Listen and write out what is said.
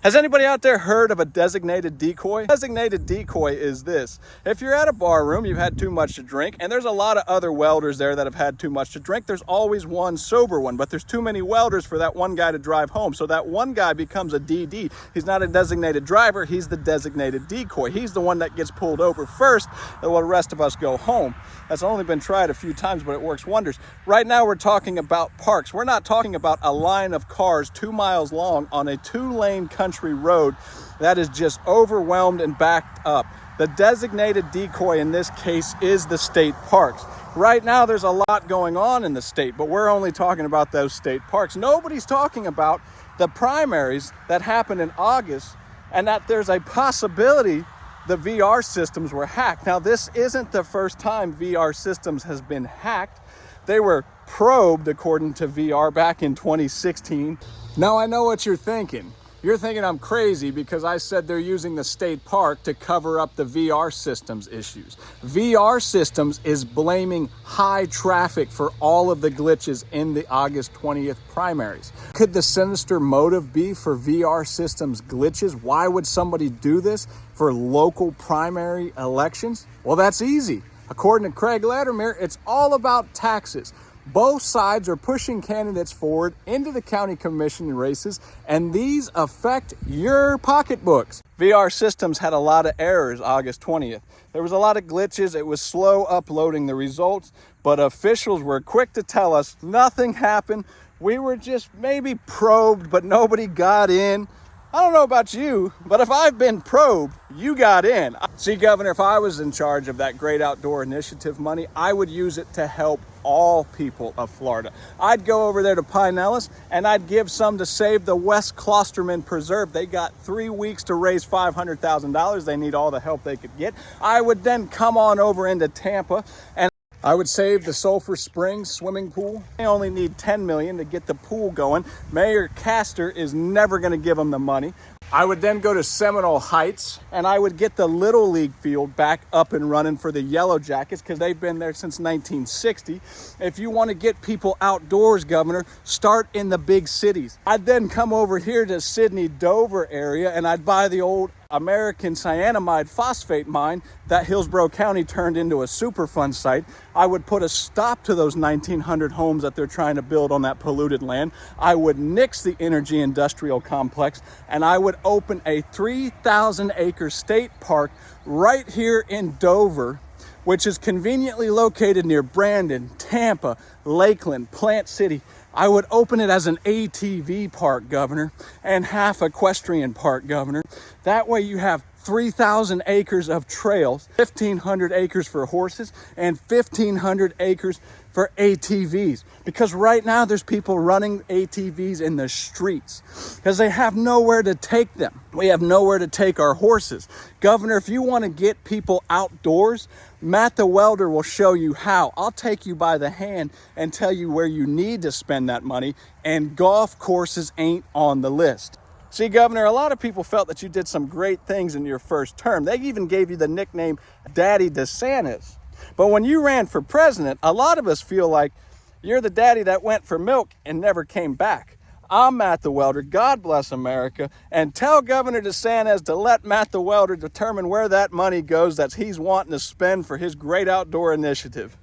Has anybody out there heard of a designated decoy? Designated decoy is this. If you're at a bar room, you've had too much to drink, and there's a lot of other welders there that have had too much to drink. There's always one sober one, but there's too many welders for that one guy to drive home. So that one guy becomes a DD. He's not a designated driver, he's the designated decoy. He's the one that gets pulled over first, while the rest of us go home. That's only been tried a few times, but it works wonders. Right now we're talking about parks. We're not talking about a line of cars 2 miles long on a 2-lane country road that is just overwhelmed and backed up. The designated decoy in this case is the state parks. Right now there's a lot going on in the state, but we're only talking about those state parks. Nobody's talking about the primaries that happened in August and that there's a possibility the VR systems were hacked. Now, this isn't the first time VR systems has been hacked. They were probed, according to VR, back in 2016. Now, I know what you're thinking. You're thinking I'm crazy because I said they're using the state park to cover up the VR systems issues. VR systems is blaming high traffic for all of the glitches in the August 20th primaries. Could the sinister motive be for VR systems glitches? Why would somebody do this for local primary elections? Well, that's easy. According to Craig Latimer, it's all about taxes. Both sides are pushing candidates forward into the county commission races, and these affect your pocketbooks. VR systems had a lot of errors August 20th. There was a lot of glitches. It was slow uploading the results, but officials were quick to tell us nothing happened. We were just maybe probed, but nobody got in. I don't know about you, but if I've been probed, you got in. See, Governor, if I was in charge of that Great Outdoor Initiative money, I would use it to help all people of Florida. I'd go over there to Pinellas and I'd give some to save the West Klosterman Preserve. They got 3 weeks to raise $500,000. They need all the help they could get. I would then come on over into Tampa and I would save the Sulphur Springs swimming pool. They only need $10 million to get the pool going. Mayor Castor is never going to give them the money. I would then go to Seminole Heights and I would get the Little League field back up and running for the Yellow Jackets because they've been there since 1960. If you want to get people outdoors, Governor, start in the big cities. I'd then come over here to Sydney, Dover area and I'd buy the old American cyanamide phosphate mine that Hillsborough County turned into a Superfund site. I would put a stop to those 1,900 homes that they're trying to build on that polluted land. I would nix the energy industrial complex, and I would open a 3,000-acre state park right here in Dover, which is conveniently located near Brandon, Tampa, Lakeland, Plant City. I would open it as an ATV park, Governor, and half equestrian park, Governor. That way you have 3,000 acres of trails, 1,500 acres for horses, and 1,500 acres for ATVs. Because right now there's people running ATVs in the streets because they have nowhere to take them. We have nowhere to take our horses. Governor, if you want to get people outdoors, Matt the Welder will show you how. I'll take you by the hand and tell you where you need to spend that money, and golf courses ain't on the list. See, Governor, a lot of people felt that you did some great things in your first term. They even gave you the nickname Daddy DeSantis. But when you ran for president, a lot of us feel like you're the daddy that went for milk and never came back. I'm Matt the Welder. God bless America. And tell Governor DeSantis to let Matt the Welder determine where that money goes that he's wanting to spend for his great outdoor initiative.